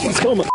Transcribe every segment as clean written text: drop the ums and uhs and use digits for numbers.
Let's go, my.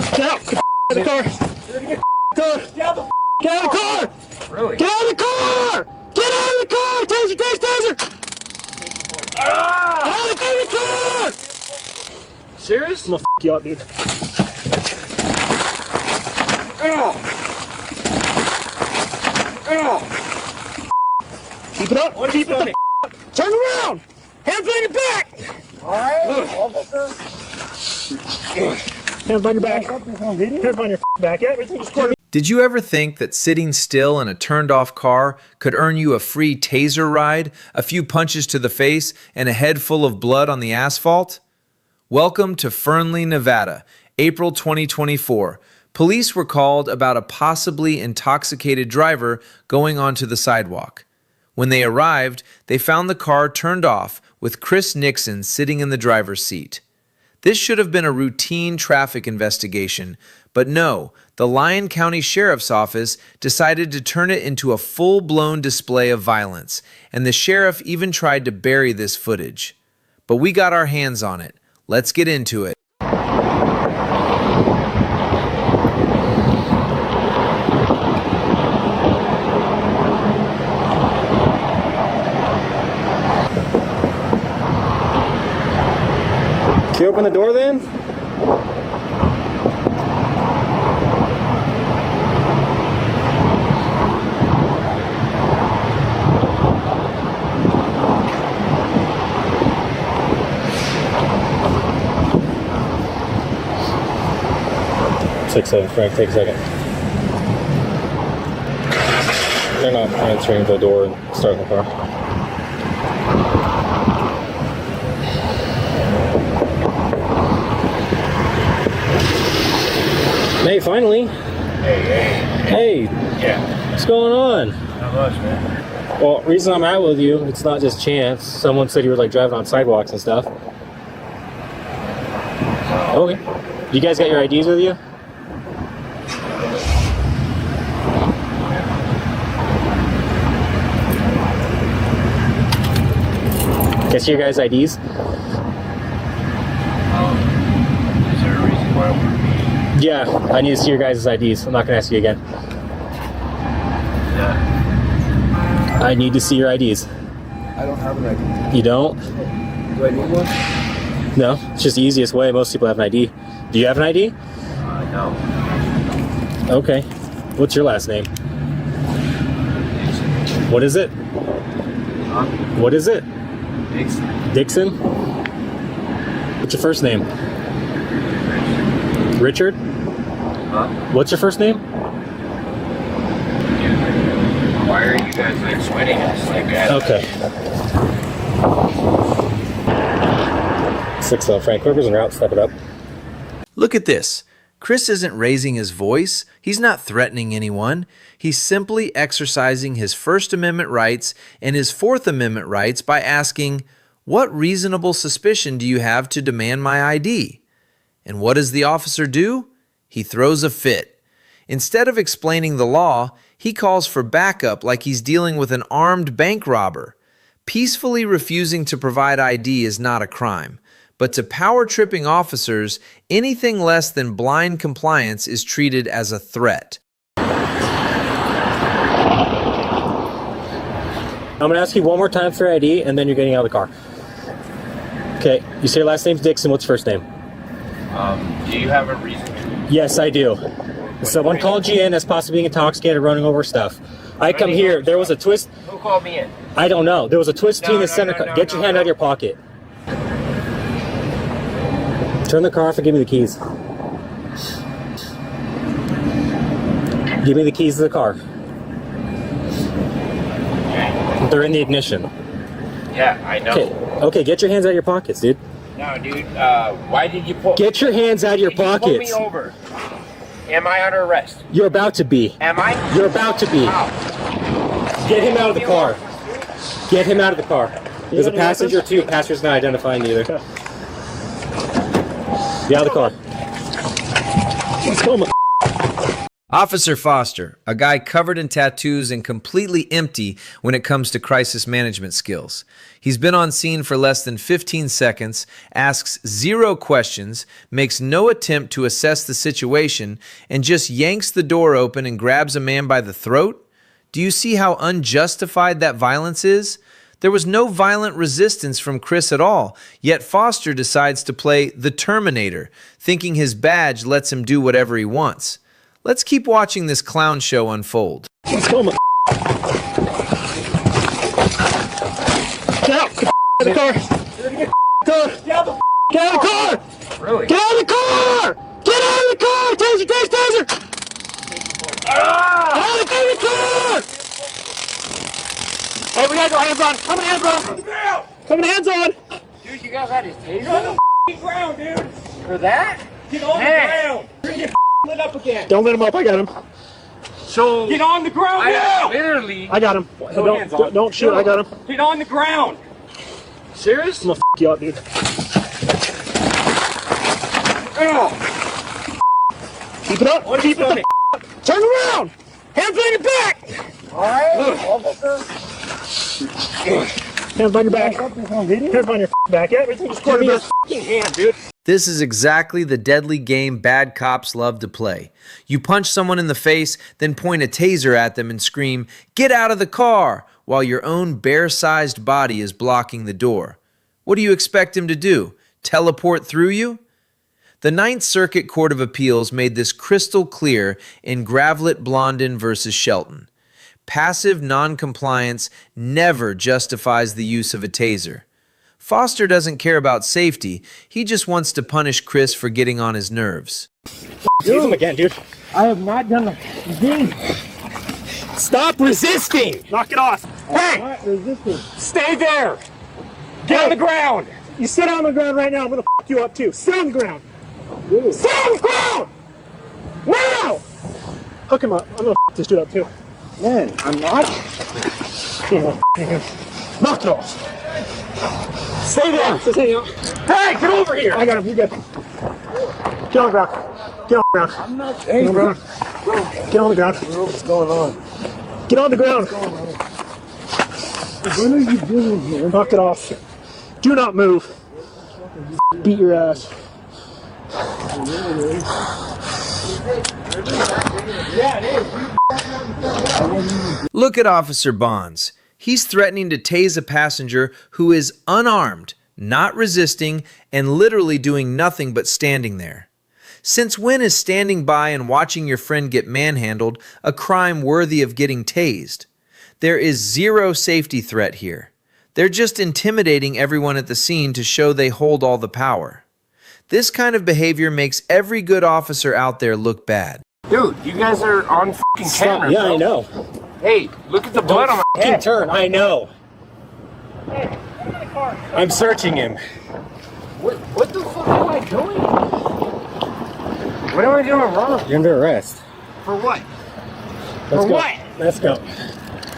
Get out! Get out of the car! Get out of the car! Really? Get out of the car! Get out of the car! Taser! Taser! Taser! Out of the car! Serious? I'm gonna f*** you up, dude. Keep it up. Keep it up. Turn around. Hands behind your back. All right, officer. Hands behind your back. Hands behind your back. Yeah, everything's recorded. Did you ever think that sitting still in a turned-off car could earn you a free taser ride, a few punches to the face, and a head full of blood on the asphalt? Welcome to Fernley, Nevada, April 2024. Police were called about a possibly intoxicated driver going onto the sidewalk. When they arrived, they found the car turned off with Chris Nixon sitting in the driver's seat. This should have been a routine traffic investigation, but no, the Lyon County Sheriff's Office decided to turn it into a full-blown display of violence, and the sheriff even tried to bury this footage. But we got our hands on it. Let's get into it. Can you open the door then? Six, seven, Frank, take a second. They're not answering the door and starting the car. Hey, finally. Hey. Yeah. What's going on? Not much, man. Well, reason I'm out with you, it's not just chance. Someone said you were like driving on sidewalks and stuff. Okay. You guys got your IDs with you? Can I see your guys' IDs? Is there a reason why we're meeting? Yeah, I need to see your guys' IDs. I'm not gonna ask you again. Yeah. I need to see your IDs. I don't have an ID. You don't? Do I need one? No, it's just the easiest way. Most people have an ID. Do you have an ID? No. Okay. What's your last name? What is it? Huh? What is it? Dixon. Dixon? What's your first name? Richard? Huh? What's your first name? Why are you guys like sweating us like that? Okay. 6-0, Frank. Whoever's en route, step it up. Look at this. Chris isn't raising his voice. He's not threatening anyone. He's simply exercising his First Amendment rights and his Fourth Amendment rights by asking, "What reasonable suspicion do you have to demand my ID?" And what does the officer do? He throws a fit. Instead of explaining the law, he calls for backup like he's dealing with an armed bank robber. Peacefully refusing to provide ID is not a crime. But to power-tripping officers, anything less than blind compliance is treated as a threat. I'm going to ask you one more time for your ID, and then you're getting out of the car. Okay, you say your last name's Dixon. What's your first name? Do you have a reason? Yes, I do. Someone called you in as possibly being intoxicated, running over stuff. I come here. There was a twist. Who called me in? I don't know. There was a twist between the center. Get your hand out of your pocket. Turn the car off and give me the keys. Give me the keys to the car. They're in the ignition. Yeah, I know. Okay, get your hands out of your pockets, dude. No, dude. Why did you pull? Get your hands out of your pockets. Pull me over. Am I under arrest? You're about to be. Am I? You're about to be. How? Get him out of the car. Get him out of the car. There's a passenger too. Passenger's not identifying either. Get out of the car. Let's go, Officer Foster, a guy covered in tattoos and completely empty when it comes to crisis management skills. He's been on scene for less than 15 seconds, asks 0 questions, makes no attempt to assess the situation, and just yanks the door open and grabs a man by the throat? Do you see how unjustified that violence is? There was no violent resistance from Chris at all, yet Foster decides to play the Terminator, thinking his badge lets him do whatever he wants. Let's keep watching this clown show unfold. Let's go, Get out! Get out of the car! Get out of the car! Really? Get out of the car! Get out of the car! Taser! Taser! Taser! Out of the car! Hey, we gotta go hands on! Coming hands on! Coming hands on! Dude, you guys had his taser? Get on the ground, dude! For that? Get on the ground! You're gonna get lit up again! Don't let him up, I got him. So, Get on the ground I now! literally... I got him. hands on. Don't shoot, I got him. Get on the ground! Serious? I'm gonna you up, dude. Keep it up! Keep it up! Turn around! Hands on your back! Alright. Hands on your back. Hands on your back. Yeah, everything just give me your hand, dude. This is exactly the deadly game bad cops love to play. You punch someone in the face, then point a taser at them and scream, "Get out of the car!" while your own bear-sized body is blocking the door. What do you expect him to do? Teleport through you? The Ninth Circuit Court of Appeals made this crystal clear in Gravlett-Blondin versus Shelton. Passive noncompliance never justifies the use of a taser. Foster doesn't care about safety, he just wants to punish Chris for getting on his nerves. Use him again, dude. I have not done a thing! Stop resisting! Knock it off. Hey! Not resisting. Stay there! Get on the ground! You sit on the ground right now, I'm gonna you up too. Sit on the ground! Sit on the ground! Now! Hook him up. I'm gonna this dude up too. Man, I'm not. Knock it off! Stay there! Hey, get over here! I got him, you good. Get on the ground. Get on the ground. I'm not. Hey, bro. Get on the ground. What's going on? Get on the ground. What are you doing here? Knock it off. Do not move. Beat your ass. Yeah, it is. Look at Officer Bonds. He's threatening to tase a passenger who is unarmed, not resisting, and literally doing nothing but standing there. Since when is standing by and watching your friend get manhandled a crime worthy of getting tased? There is zero safety threat here. They're just intimidating everyone at the scene to show they hold all the power. This kind of behavior makes every good officer out there look bad. Dude, you guys are on fucking camera, Yeah, bro. I know. Hey, look at the blood on my head. Turn, I know. I'm searching him. What the fuck am I doing? What am I doing wrong? You're under arrest. For what? Let's For go. what? Let's go.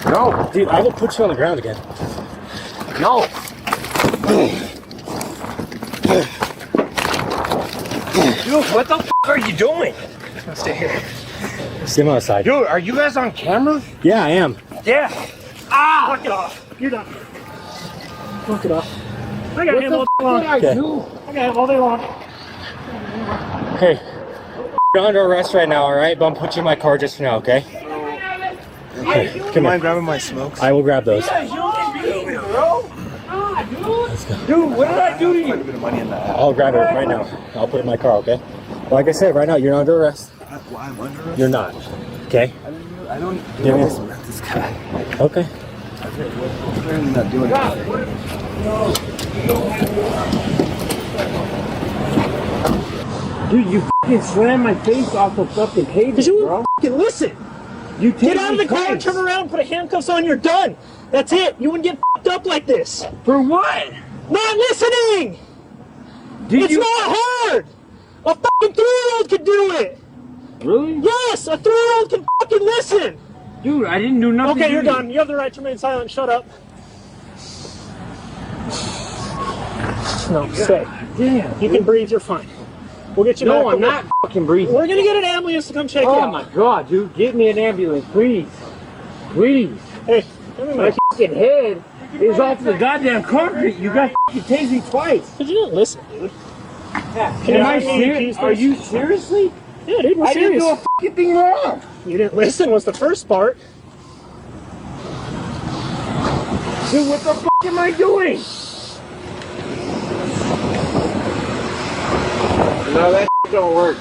No. Dude, I will put you on the ground again. No. Dude, what the fuck are you doing? Stay here. See him outside. Dude, are you guys on camera? Yeah, I am. Yeah. Ah! Knock it off. You're done. Knock it off. I got him all day long. Okay. I got him all day long. Hey, you're under arrest right now, alright? But I'm putting you in my car just for now, okay? Okay, come on. Grabbing my smokes. I will grab those. Dude, what did I do to you? A bit of money in that. I'll grab it right now. I'll put it in my car, okay? Like I said, right now, you're not under arrest. I'm under arrest. You're not. Okay? I don't Give me know this guy. Okay. I'm not doing it. Dude, you fucking slammed my face off the fucking pavement, Because you bro. wouldn't fucking listen. You Get out of the car, turn around, put handcuffs on, you're done. That's it. You wouldn't get fucked up like this. For what? Not listening. Did It's you not hard. A fucking 3-year-old could do it. really? Yes, a 3-year-old can fucking listen. Dude, I didn't do nothing. Okay, to you're you. done. You have the right to remain silent. Shut up. No, stay. Damn. You can breathe. You're fine. We'll get you back. No, I'm not fucking fucking breathing. We're gonna get an ambulance to come check you Oh out. my god, dude, get me an ambulance, please. Please. Hey, give me My my fucking head is off the goddamn concrete. You got fucking tased me twice. Because you didn't listen, dude. Am I serious? Are you seriously? Yeah, dude, we're I didn't serious. do a fucking thing wrong. You didn't listen was the first part. Dude, what the fuck am I doing? No, that don't work.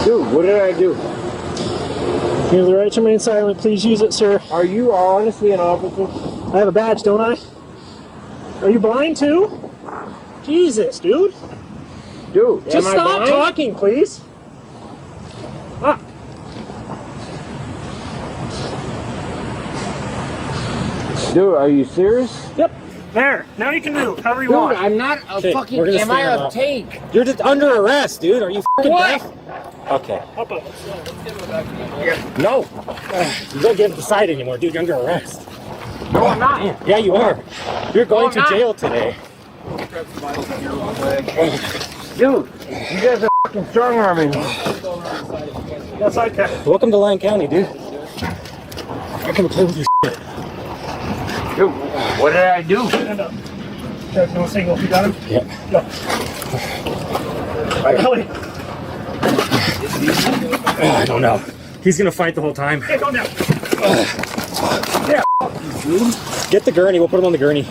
Dude, what did I do? You have the right to remain silent. Please use it, sir. Are you honestly an officer? I have a badge, don't I? Are you blind too? Jesus, dude. Dude, Just am I stop blind? talking, please. Ah. Dude, are you serious? Yep. There. Now you can move. However you Dude, want. I'm not a Okay, fucking. we're gonna Am I stand a up. tank? You're just under arrest, dude. Are you fucking What? deaf? Okay. Up. No. You don't get beside anymore, dude. You're under arrest. No, I'm not. Yeah, you are. You're going I'm to not. jail today. Dude, you guys are fucking strong arming me. That's okay. Welcome to Lyon County, dude. I can play with your shit. Dude, what did I do? Stand up. There's no single. You got him? Yeah. Go. Really? I don't know. He's gonna fight the whole time. Hey, calm down. Yeah. Get the gurney. We'll put him on the gurney.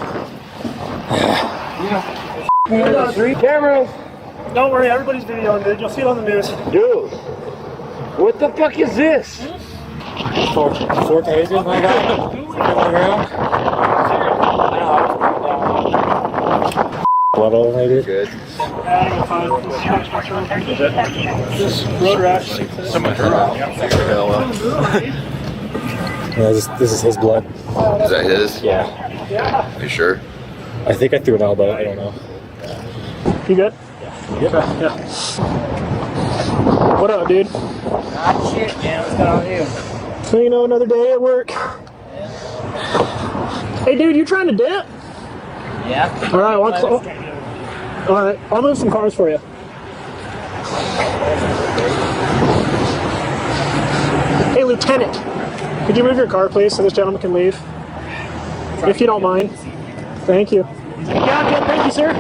Three cameras. Don't worry. Everybody's videoing, dude. You'll see it on the news. Dude, what the fuck is this? Four tasers, my guy. On the ground. Blood all the way, dude. Good. Just road rash. Yeah, this is his blood. Is that his? Yeah. Are you sure? I think I threw an elbow. I don't know. You good? Yeah. Yeah. What up, dude? Ah, shit, man. What's going on here? So, you know, another day at work. Hey, dude, you trying to dip? Yeah. All right, all right, I'll move some cars for you. Hey, Lieutenant, could you move your car, please, so this gentleman can leave? If you don't mind. Thank you. Yeah, good. Thank you, sir.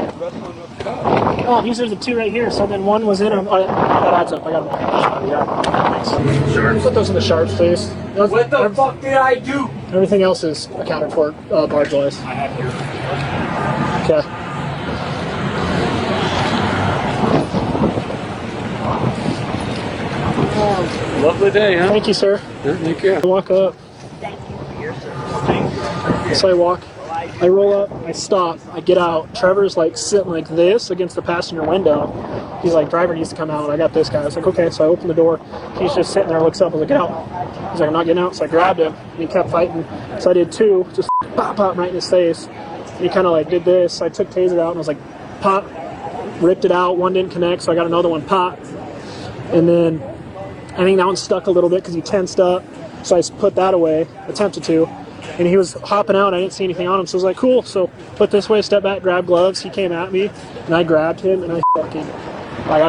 Oh, these are the two right here. So then one was in them. That adds up. I got them. Yeah. Thanks. Sure. Put those in the sharps, please. What the fuck did I do? Everything else is accounted for, barge-wise. I have here. Okay. Lovely day, huh? Thank you, sir. Thank you. I walk up. So I walk. I roll up. I stop. I get out. Trevor's like sitting like this against the passenger window. He's like, driver needs to come out. I got this guy. I was like, okay. So I open the door. He's just sitting there, looks up. I was like, get out. He's like, I'm not getting out. So I grabbed him. And he kept fighting. So I did two. Just pop, pop right in his face. And he kind of like did this. I took taser out and I was like, pop. Ripped it out. One didn't connect. So I got another one, pop. And then I think that one stuck a little bit because he tensed up. So I put that away. Attempted to. And he was hopping out. I didn't see anything on him. So I was like, cool. So put this way, step back, grab gloves. He came at me. And I grabbed him. And I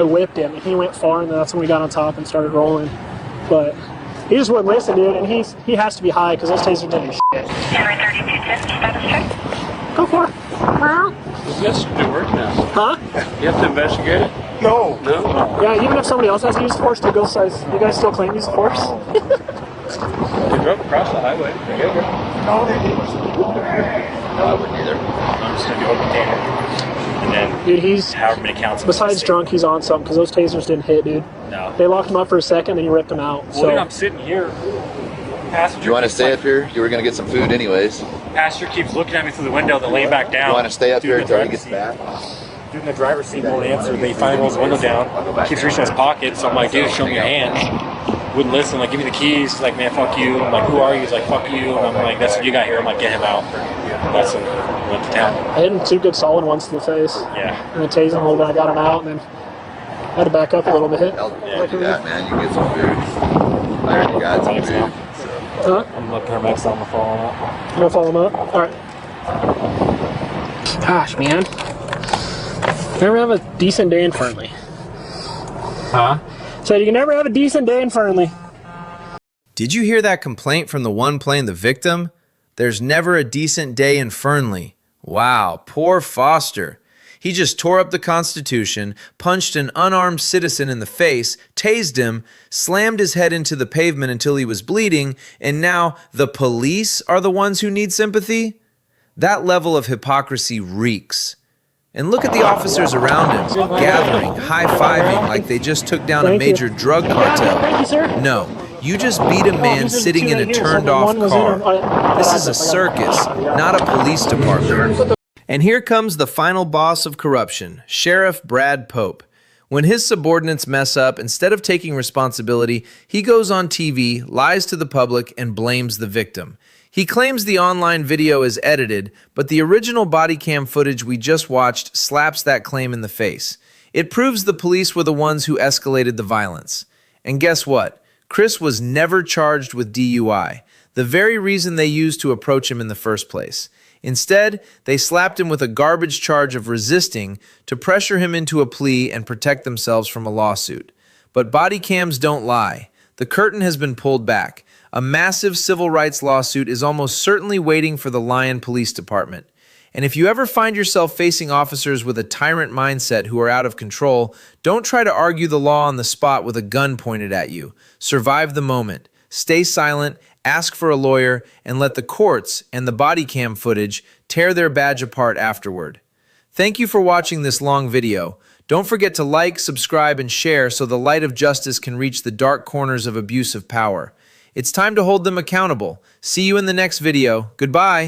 whipped him. And he went far. And that's when we got on top and started rolling. But he just wouldn't listen, dude. And he has to be high because those tasers didn't do shit. Go for it. Yes, it works now. Huh? You have to investigate it? No. No. Yeah, even if somebody else has to use the force to go size, you guys still claim use the force? They drove across the highway. No, they didn't. I wouldn't either. I'm just gonna go container. And then Dude, he's, however many counts. besides drunk, he's on something because those tasers didn't hit, dude. No. They locked him up for a second, then he ripped him out. Well, then I'm So, sitting here. Passenger. Do you want to keeps, stay like, up here? You were going to get some food anyways. Passenger keeps looking at me through the window, then laying back down. You want to stay up Dude, here the until he driver's gets seat. back? Dude in the driver's seat won't answer. They finally rolls the window down. Keeps reaching his pocket. So I'm like, dude, show me your hands. Wouldn't listen. Like, give me the keys. He's like, man, fuck you. I'm like, who are you? He's like, fuck you. And I'm like, that's what you got here. I'm like, get him out. That's it. Went to town. I hit him two good solid ones to the face. Yeah. And then tased him a little bit. I got him out, and then I had to back up a little bit. I'll do that, man. You can get some food. I already got some Thanks, man. food. Huh? I'm looking at Max on the phone. You gonna follow him up? Alright. Gosh, man. Never have a decent day in Fernley. Huh? So you can never have a decent day in Fernley. Did you hear that complaint from the one playing the victim? There's never a decent day in Fernley. Wow, poor Foster. He just tore up the Constitution, punched an unarmed citizen in the face, tased him, slammed his head into the pavement until he was bleeding, and now the police are the ones who need sympathy? That level of hypocrisy reeks. And look at the officers around him, gathering, high-fiving like they just took down a major drug cartel. Thank you, sir. No, you just beat a man sitting in a turned-off car. This is a circus, not a police department. And here comes the final boss of corruption, Sheriff Brad Pope. When his subordinates mess up, instead of taking responsibility, he goes on TV, lies to the public, and blames the victim. He claims the online video is edited, but the original body cam footage we just watched slaps that claim in the face. It proves the police were the ones who escalated the violence. And guess what? Chris was never charged with DUI, the very reason they used to approach him in the first place. Instead, they slapped him with a garbage charge of resisting to pressure him into a plea and protect themselves from a lawsuit. But body cams don't lie. The curtain has been pulled back. A massive civil rights lawsuit is almost certainly waiting for the Lyon Police Department. And if you ever find yourself facing officers with a tyrant mindset who are out of control, don't try to argue the law on the spot with a gun pointed at you. Survive the moment. Stay silent, ask for a lawyer, and let the courts and the body cam footage tear their badge apart afterward. Thank you for watching this long video. Don't forget to like, subscribe, and share so the light of justice can reach the dark corners of abusive power. It's time to hold them accountable. See you in the next video. Goodbye.